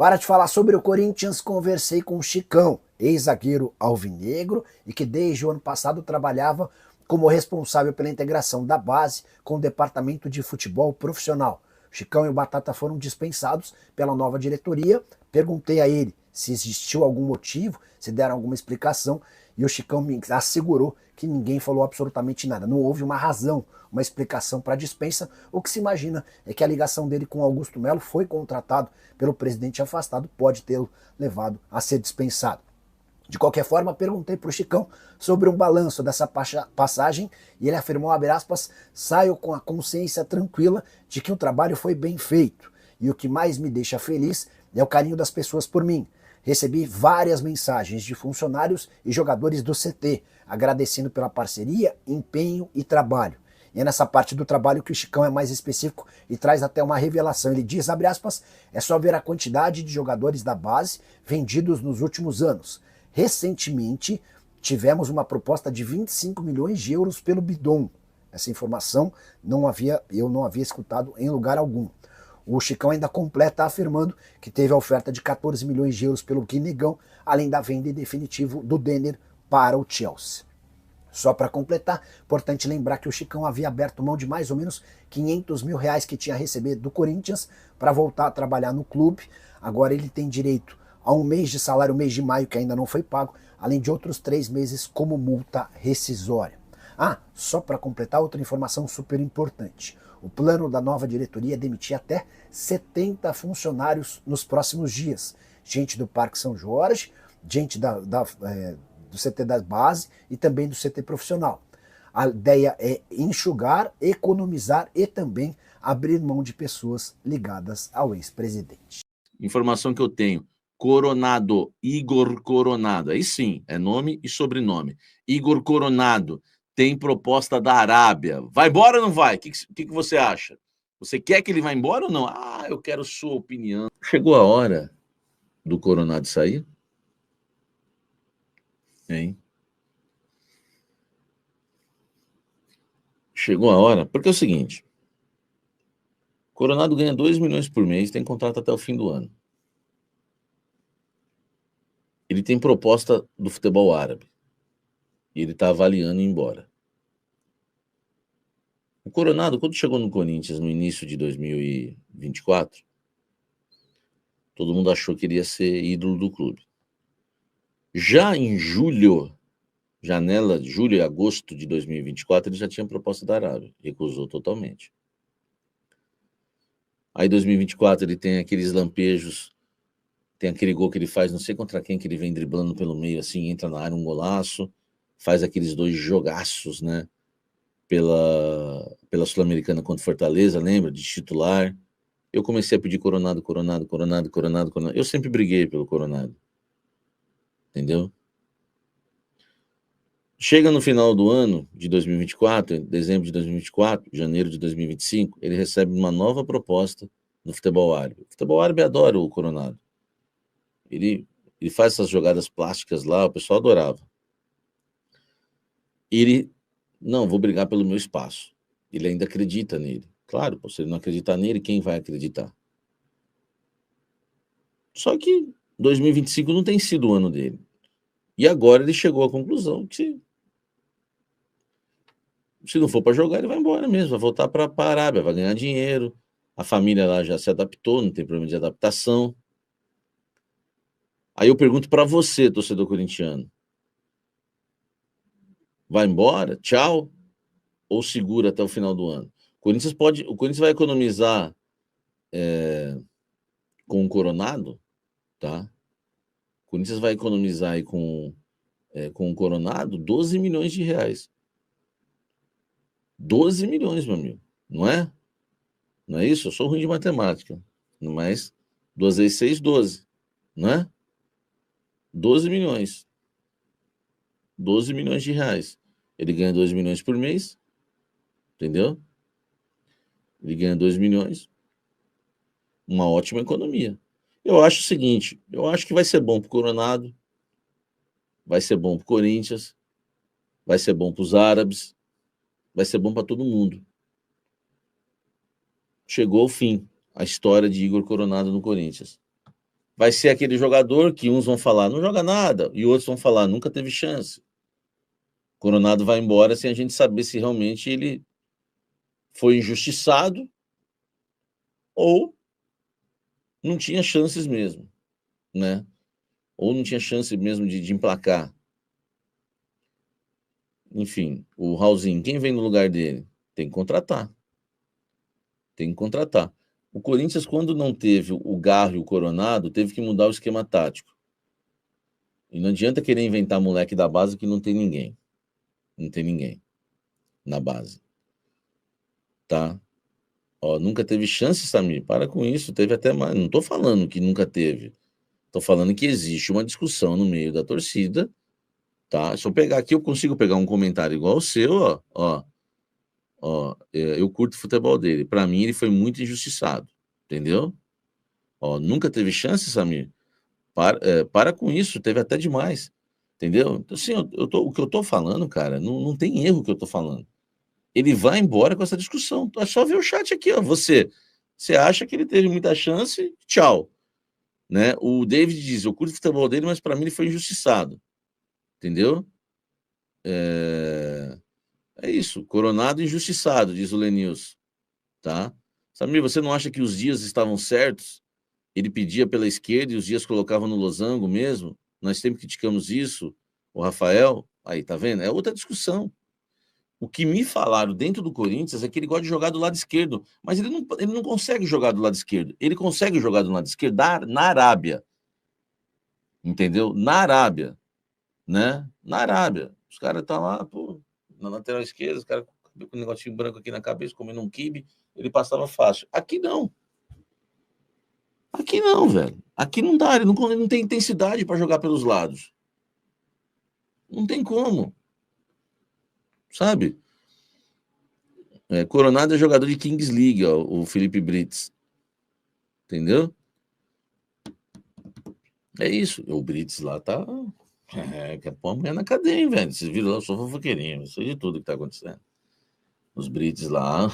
Para de falar sobre o Corinthians, conversei com o Chicão, ex-zagueiro alvinegro e que desde o ano passado trabalhava como responsável pela integração da base com o departamento de futebol profissional. O Chicão e o Batata foram dispensados pela nova diretoria. Perguntei a ele se existiu algum motivo, se deram alguma explicação, e o Chicão me assegurou que ninguém falou absolutamente nada. Não houve uma razão, uma explicação para a dispensa. O que se imagina é que a ligação dele com Augusto Melo foi contratado pelo presidente afastado, pode tê-lo levado a ser dispensado. De qualquer forma, perguntei para o Chicão sobre um balanço dessa passagem e ele afirmou, abre aspas, saio com a consciência tranquila de que o trabalho foi bem feito. E o que mais me deixa feliz é o carinho das pessoas por mim. Recebi várias mensagens de funcionários e jogadores do CT, agradecendo pela parceria, empenho e trabalho. E é nessa parte do trabalho que o Chicão é mais específico e traz até uma revelação. Ele diz, abre aspas, é só ver a quantidade de jogadores da base vendidos nos últimos anos. Recentemente, tivemos uma proposta de 25 milhões de euros pelo Bidon. Essa informação eu não havia escutado em lugar algum. O Chicão ainda completa afirmando que teve a oferta de 14 milhões de euros pelo Guinegão, além da venda em definitivo do Denner para o Chelsea. Só para completar, importante lembrar que o Chicão havia aberto mão de mais ou menos 500 mil reais que tinha recebido do Corinthians para voltar a trabalhar no clube. Agora ele tem direito a um mês de salário, o mês de maio, que ainda não foi pago, além de outros 3 meses como multa rescisória. Ah, só para completar, outra informação super importante. O plano da nova diretoria é demitir até 70 funcionários nos próximos dias. Gente do Parque São Jorge, gente do CT da base e também do CT profissional. A ideia é enxugar, economizar e também abrir mão de pessoas ligadas ao ex-presidente. Informação que eu tenho. Coronado, Igor Coronado. Aí sim, é nome e sobrenome. Igor Coronado tem proposta da Arábia. Vai embora ou não vai? O que você acha? Você quer que ele vá embora ou não? Ah, eu quero sua opinião. Chegou a hora do Coronado sair? Hein? Chegou a hora, porque é o seguinte, Coronado ganha 2 milhões por mês, tem contrato até o fim do ano. Ele tem proposta do futebol árabe. E ele está avaliando ir embora. O Coronado, quando chegou no Corinthians no início de 2024, todo mundo achou que ele ia ser ídolo do clube. Já em julho, janela de julho e agosto de 2024, ele já tinha proposta da Arábia, recusou totalmente. Aí em 2024 ele tem aqueles lampejos, tem aquele gol que ele faz, não sei contra quem, que ele vem driblando pelo meio, assim, entra na área, um golaço, faz aqueles 2 jogaços, né, pela Sul-Americana contra o Fortaleza, lembra, de titular. Eu comecei a pedir Coronado. Eu sempre briguei pelo Coronado, entendeu? Chega no final do ano de 2024, dezembro de 2024, janeiro de 2025, ele recebe uma nova proposta do futebol árabe. O futebol árabe adora o Coronado. Ele faz essas jogadas plásticas lá, o pessoal adorava. Ele, não, vou brigar pelo meu espaço. Ele ainda acredita nele. Claro, se ele não acreditar nele, quem vai acreditar? Só que 2025 não tem sido o ano dele. E agora ele chegou à conclusão que se não for para jogar, ele vai embora mesmo, vai voltar para a Arábia, vai ganhar dinheiro. A família lá já se adaptou, não tem problema de adaptação. Aí eu pergunto para você, torcedor corintiano, vai embora? Tchau? Ou segura até o final do ano? O Corinthians vai economizar com o Coronado, tá? O Corinthians vai economizar aí com o Coronado 12 milhões de reais. 12 milhões, meu amigo, não é? Não é isso? Eu sou ruim de matemática, mas 2 vezes 6, 12, não é? 12 milhões. 12 milhões de reais. Ele ganha 2 milhões por mês, entendeu? Ele ganha 2 milhões. Uma ótima economia. Eu acho o seguinte, eu acho que vai ser bom para o Coronado, vai ser bom para o Corinthians, vai ser bom para os árabes, vai ser bom para todo mundo. Chegou ao fim a história de Igor Coronado no Corinthians. vai ser aquele jogador que uns vão falar, não joga nada, e outros vão falar, nunca teve chance. Coronado vai embora sem a gente saber se realmente ele foi injustiçado ou não tinha chances mesmo, né? Ou não tinha chance mesmo de emplacar. Enfim, o Raulzinho, quem vem no lugar dele? Tem que contratar. Tem que contratar. O Corinthians, quando não teve o Garro e o Coronado, teve que mudar o esquema tático. E não adianta querer inventar moleque da base que não tem ninguém. Não tem ninguém na base. Tá? Ó, nunca teve chance, Samir. Para com isso. Teve até mais. Não estou falando que nunca teve. Estou falando que existe uma discussão no meio da torcida. Tá? Se eu pegar aqui, eu consigo pegar um comentário igual o seu, ó, eu curto o futebol dele. Para mim, ele foi muito injustiçado. Entendeu? Ó, nunca teve chance, Samir. Para com isso, teve até demais. Entendeu? Então, assim, o que eu tô falando, cara, não tem erro que eu tô falando. Ele vai embora com essa discussão. É só ver o chat aqui, ó. Você acha que ele teve muita chance? Tchau. Né? O David diz, eu curto o futebol dele, mas para mim ele foi injustiçado. Entendeu? É isso. Coronado injustiçado, diz o Lenils. Tá? Samir, você não acha que os dias estavam certos? Ele pedia pela esquerda e os dias colocava no losango mesmo? Nós sempre criticamos isso. O Rafael, aí, tá vendo? É outra discussão. O que me falaram dentro do Corinthians é que ele gosta de jogar do lado esquerdo, mas ele não consegue jogar do lado esquerdo. Ele consegue jogar do lado esquerdo na Arábia. Entendeu? Na Arábia. Né? Na Arábia. Os caras estão lá, pô, na lateral esquerda, os caras com um negocinho branco aqui na cabeça, comendo um quibe, ele passava fácil. Aqui não. Aqui não, velho. Aqui não dá, ele não tem intensidade para jogar pelos lados. Não tem como. Sabe? Coronado é jogador de Kings League, ó, o Felipe Brits. Entendeu? É isso. O Brits lá tá. Quer pôr a mulher na cadeia, hein, velho? Vocês viram lá, eu sou fofoqueirinho, eu sei de tudo que tá acontecendo. Os Brits lá,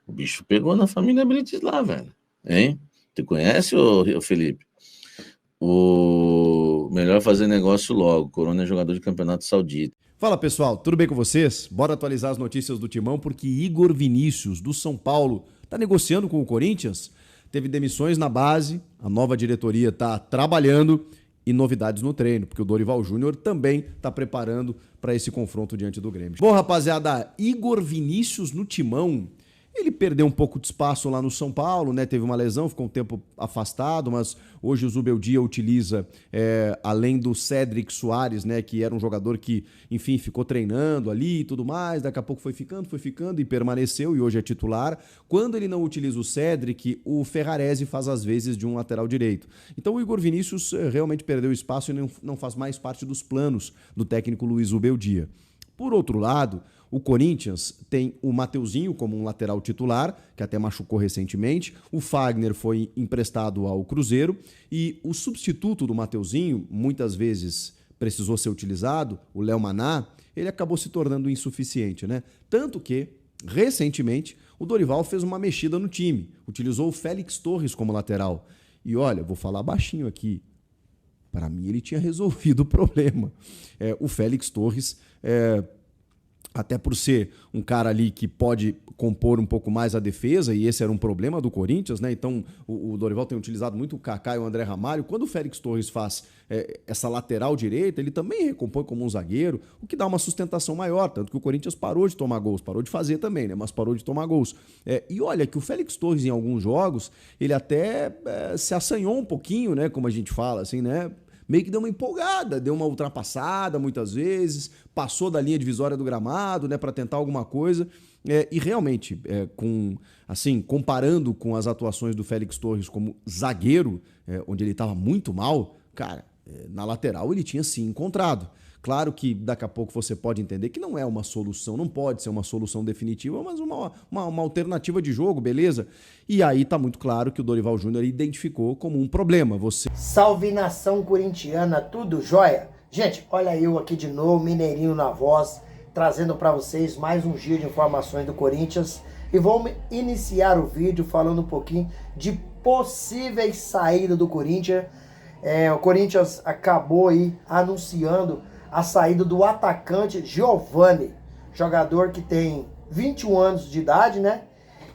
o bicho pegou na família Brits lá, velho. Hein? Tu conhece, ô Felipe? O melhor fazer negócio logo. Corona é jogador de campeonato saudita. Fala pessoal, tudo bem com vocês? Bora atualizar as notícias do Timão, porque Igor Vinícius, do São Paulo, tá negociando com o Corinthians. Teve demissões na base, a nova diretoria tá trabalhando e novidades no treino, porque o Dorival Júnior também tá preparando para esse confronto diante do Grêmio. Bom, rapaziada, Igor Vinícius no Timão. Ele perdeu um pouco de espaço lá no São Paulo, né? Teve uma lesão, ficou um tempo afastado, mas hoje o Zubeldia utiliza, além do Cédric Soares, né? Que era um jogador que, enfim, ficou treinando ali e tudo mais, daqui a pouco foi ficando e permaneceu e hoje é titular. Quando ele não utiliza o Cédric, o Ferrarese faz as vezes de um lateral direito. Então o Igor Vinícius realmente perdeu espaço e não faz mais parte dos planos do técnico Luiz Zubeldia. Por outro lado, o Corinthians tem o Mateuzinho como um lateral titular, que até machucou recentemente. O Fagner foi emprestado ao Cruzeiro e o substituto do Mateuzinho, muitas vezes precisou ser utilizado, o Léo Maná, ele acabou se tornando insuficiente, né? Tanto que, recentemente, o Dorival fez uma mexida no time, utilizou o Félix Torres como lateral. E olha, vou falar baixinho aqui, para mim ele tinha resolvido o problema. O Félix Torres... até por ser um cara ali que pode compor um pouco mais a defesa, e esse era um problema do Corinthians, né? Então o Dorival tem utilizado muito o Kaká e o André Ramalho. Quando o Félix Torres faz essa lateral direita, ele também recompõe como um zagueiro, o que dá uma sustentação maior, tanto que o Corinthians parou de tomar gols, parou de fazer também, né? Mas parou de tomar gols. E olha que o Félix Torres, em alguns jogos, ele até se assanhou um pouquinho, né? Como a gente fala, assim, né? Meio que deu uma empolgada, deu uma ultrapassada muitas vezes, passou da linha divisória do gramado, né, para tentar alguma coisa. E realmente, comparando com as atuações do Félix Torres como zagueiro, onde ele estava muito mal, cara, na lateral ele tinha sim encontrado. Claro que daqui a pouco você pode entender que não é uma solução, não pode ser uma solução definitiva, mas uma alternativa de jogo, beleza? E aí tá muito claro que o Dorival Júnior identificou como um problema. Salve nação corintiana, tudo jóia? Gente, olha eu aqui de novo, Mineirinho na voz, trazendo para vocês mais um giro de informações do Corinthians. E vamos iniciar o vídeo falando um pouquinho de possíveis saídas do Corinthians. O Corinthians acabou aí anunciando a saída do atacante Giovani, jogador que tem 21 anos de idade, né?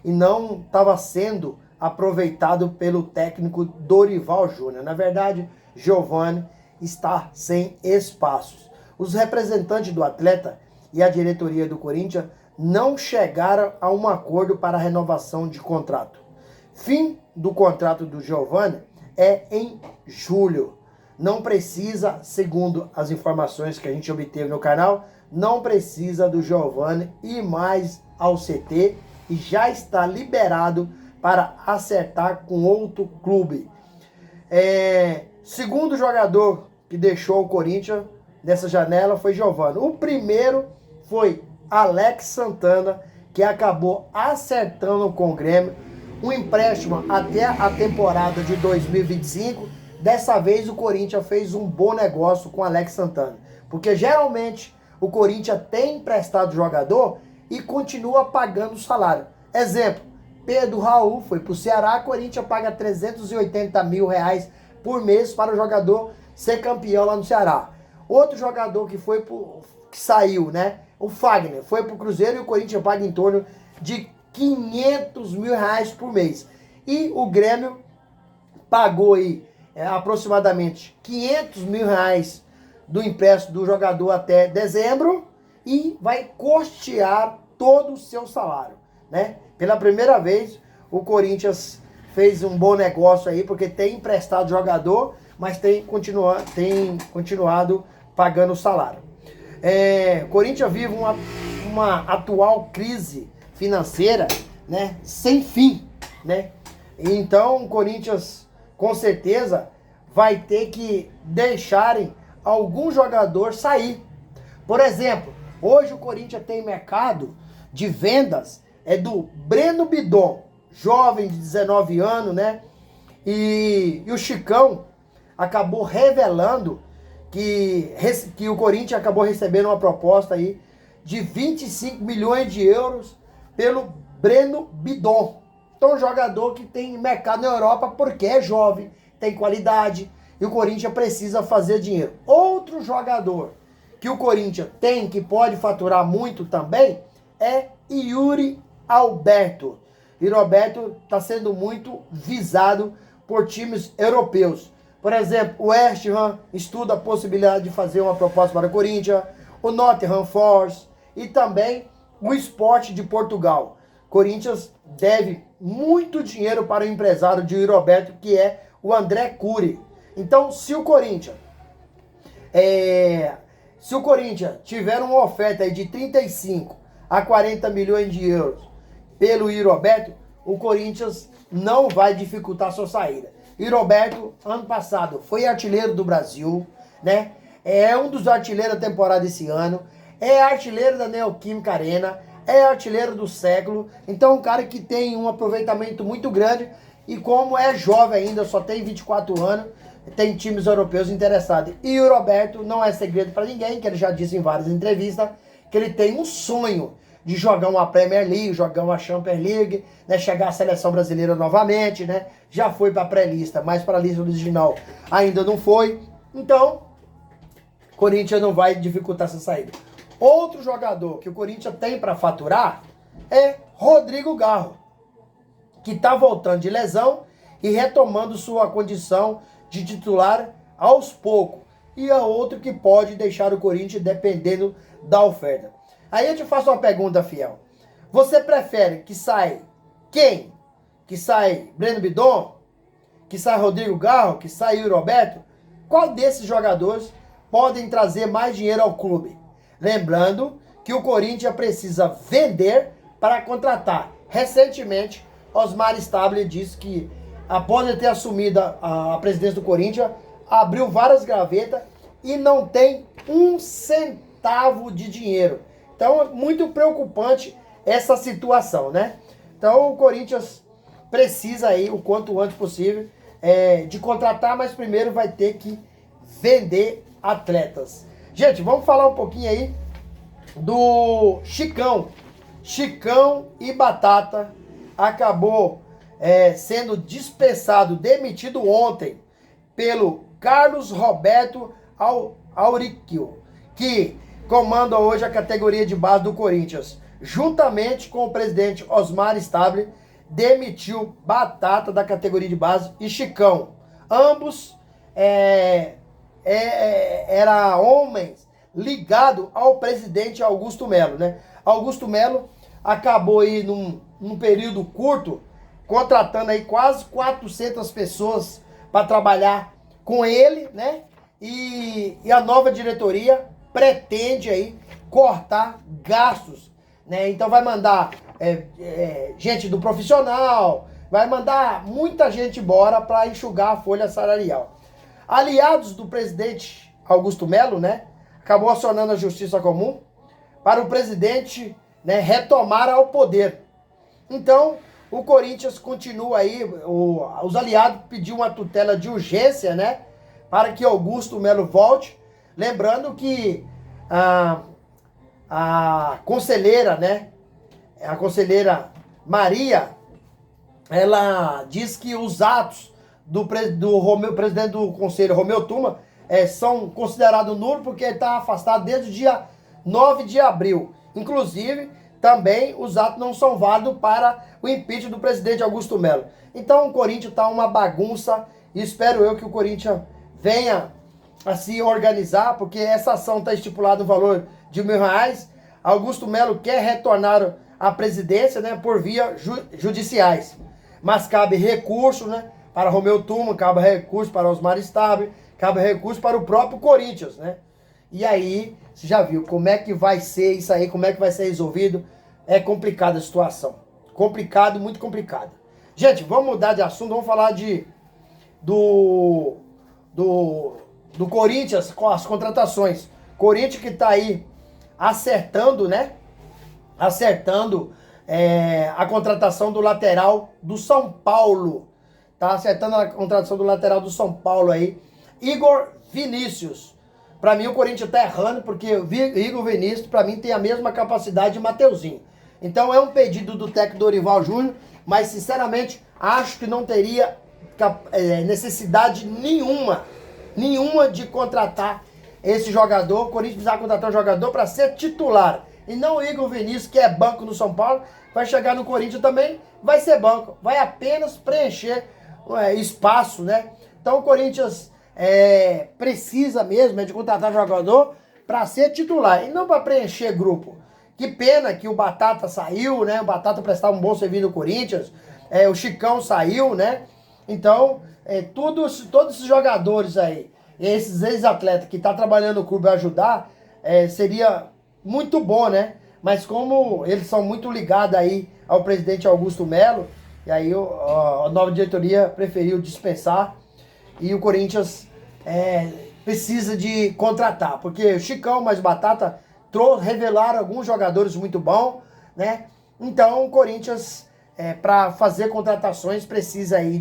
E não estava sendo aproveitado pelo técnico Dorival Júnior. Na verdade, Giovani está sem espaços. Os representantes do atleta e a diretoria do Corinthians não chegaram a um acordo para a renovação de contrato. Fim do contrato do Giovani é em julho. Não precisa, segundo as informações que a gente obteve no canal, não precisa do Giovani ir mais ao CT e já está liberado para acertar com outro clube. Segundo jogador que deixou o Corinthians nessa janela foi Giovani. O primeiro foi Alex Santana, que acabou acertando com o Grêmio um empréstimo até a temporada de 2025. Dessa vez o Corinthians fez um bom negócio com Alex Santana, porque geralmente o Corinthians tem emprestado jogador e continua pagando o salário. Exemplo, Pedro Raul foi para o Ceará, Corinthians paga 380 mil reais por mês para o jogador ser campeão lá no Ceará. Outro jogador que saiu, né? O Fagner foi para o Cruzeiro e o Corinthians paga em torno de 500 mil reais por mês. E o Grêmio pagou aí aproximadamente 500 mil reais do empréstimo do jogador até dezembro e vai custear todo o seu salário, né? Pela primeira vez, o Corinthians fez um bom negócio aí, porque tem emprestado jogador, mas tem continuado pagando o salário. O Corinthians vive uma atual crise financeira, né, sem fim, né? Então, o Corinthians, com certeza, vai ter que deixarem algum jogador sair. Por exemplo, hoje o Corinthians tem mercado de vendas do Breno Bidon, jovem de 19 anos, né? E o Chicão acabou revelando que o Corinthians acabou recebendo uma proposta aí de 25 milhões de euros pelo Breno Bidon. Então, um jogador que tem mercado na Europa porque é jovem, tem qualidade e o Corinthians precisa fazer dinheiro. Outro jogador que o Corinthians tem, que pode faturar muito também, é Yuri Alberto. Yuri Alberto está sendo muito visado por times europeus. Por exemplo, o West Ham estuda a possibilidade de fazer uma proposta para o Corinthians, o Nottingham Forest e também o Sport de Portugal. Corinthians deve muito dinheiro para o empresário de Yuri Alberto, que é o André Cury. Então, se o Corinthians tiver uma oferta aí de 35 a 40 milhões de euros pelo Yuri Alberto, o Corinthians não vai dificultar a sua saída. Yuri Alberto, ano passado, foi artilheiro do Brasil, né? É um dos artilheiros da temporada desse ano, é artilheiro da Neoquímica Arena, é artilheiro do século. Então, um cara que tem um aproveitamento muito grande e como é jovem ainda, só tem 24 anos, tem times europeus interessados. E o Roberto não é segredo para ninguém, que ele já disse em várias entrevistas, que ele tem um sonho de jogar uma Premier League, jogar uma Champions League, né, chegar à seleção brasileira novamente, né? Já foi para a pré-lista, mas para a lista original ainda não foi. Então, Corinthians não vai dificultar essa saída. Outro jogador que o Corinthians tem para faturar é Rodrigo Garro, que está voltando de lesão e retomando sua condição de titular aos poucos. E é outro que pode deixar o Corinthians dependendo da oferta. Aí eu te faço uma pergunta, fiel. Você prefere que saia quem? Que sai Breno Bidon? Que sai Rodrigo Garro? Que sai Yuri Alberto? Qual desses jogadores podem trazer mais dinheiro ao clube? Lembrando que o Corinthians precisa vender para contratar. Recentemente, Osmar Stabile disse que, após ele ter assumido a presidência do Corinthians, abriu várias gavetas e não tem um centavo de dinheiro. Então, é muito preocupante essa situação, né? Então, o Corinthians precisa aí, o quanto antes possível, de contratar, mas primeiro vai ter que vender atletas. Gente, vamos falar um pouquinho aí do Chicão. Chicão e Batata acabou sendo dispensado, demitido ontem pelo Carlos Roberto Auriquio, que comanda hoje a categoria de base do Corinthians, juntamente com o presidente Osmar Stable, demitiu Batata da categoria de base e Chicão. Ambos eram homens ligados ao presidente Augusto Melo, né? Augusto Melo acabou aí num período curto contratando aí quase 400 pessoas para trabalhar com ele, né? E a nova diretoria pretende aí cortar gastos, né? Então vai mandar gente do profissional, vai mandar muita gente embora para enxugar a folha salarial. Aliados do presidente Augusto Melo, né? Acabou acionando a Justiça Comum para o presidente, né, retomar ao poder. Então, o Corinthians continua aí, os aliados pediu uma tutela de urgência, né, para que Augusto Melo volte. Lembrando que a conselheira, né, a conselheira Maria, ela diz que os atos do presidente do conselho, Romeu Tuma, são considerados nulos porque ele está afastado desde o dia 9 de abril. Inclusive, também os atos não são válidos para o impeachment do presidente Augusto Melo. Então o Corinthians está uma bagunça e espero eu que o Corinthians venha a se organizar, porque essa ação está estipulada no valor de R$1.000. Augusto Melo quer retornar à presidência, né, por via judiciais. Mas cabe recurso, né, para Romeu Tuma, cabe recurso para Osmar Stable, cabe recurso para o próprio Corinthians, né? E aí, você já viu como é que vai ser isso aí, como é que vai ser resolvido. É complicada a situação. Complicado, muito complicado. Gente, vamos mudar de assunto, vamos falar do Corinthians com as contratações. Corinthians que tá aí acertando, né? Acertando a contratação do lateral do São Paulo. Tá acertando a contratação do lateral do São Paulo aí. Igor Vinícius. Pra mim o Corinthians tá errando, porque o Igor Vinícius, pra mim, tem a mesma capacidade de Mateuzinho. Então é um pedido do técnico Dorival Júnior, mas sinceramente acho que não teria necessidade nenhuma de contratar esse jogador. O Corinthians precisa contratar um jogador para ser titular. E não o Igor Vinícius, que é banco no São Paulo, vai chegar no Corinthians também, vai ser banco. Vai apenas preencher espaço, né? Então o Corinthians precisa mesmo de contratar jogador para ser titular e não para preencher grupo. Que pena que o Batata saiu, né? O Batata prestava um bom serviço no Corinthians, o Chicão saiu, né? Então, todos esses jogadores aí, esses ex-atletas que estão trabalhando no clube ajudar, seria muito bom, né? Mas como eles são muito ligados aí ao presidente Augusto Melo, e aí a nova diretoria preferiu dispensar. E o Corinthians precisa de contratar, porque o Chicão mais Batata revelaram alguns jogadores muito bons, né? Então o Corinthians, para fazer contratações, precisa aí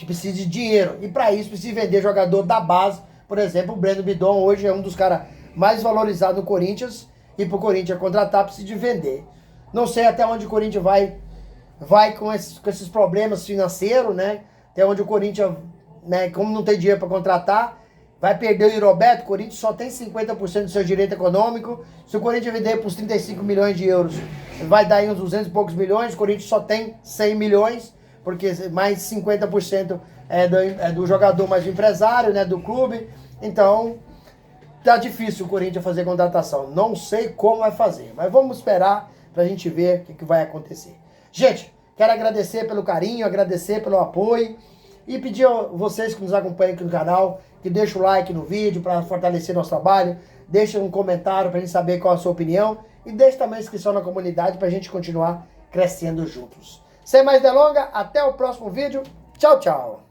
precisa de dinheiro. E para isso precisa vender jogador da base. Por exemplo, o Breno Bidon hoje é um dos caras mais valorizados no Corinthians. E para o Corinthians contratar, precisa de vender. Não sei até onde o Corinthians vai com esses problemas financeiros, né? Até onde o Corinthians, né, como não tem dinheiro para contratar, vai perder o Roberto. O Corinthians só tem 50% do seu direito econômico. Se o Corinthians vender por 35 milhões de euros, vai dar aí uns 200 e poucos milhões. O Corinthians só tem 100 milhões, porque mais 50% é do jogador mais do empresário, né, do clube. Então, tá difícil o Corinthians fazer contratação. Não sei como vai fazer, mas vamos esperar pra gente ver o que vai acontecer. Gente, quero agradecer pelo carinho, agradecer pelo apoio e pedir a vocês que nos acompanham aqui no canal, que deixem o like no vídeo para fortalecer nosso trabalho, deixem um comentário pra gente saber qual a sua opinião e deixe também a inscrição na comunidade pra gente continuar crescendo juntos. Sem mais delongas, até o próximo vídeo. Tchau, tchau.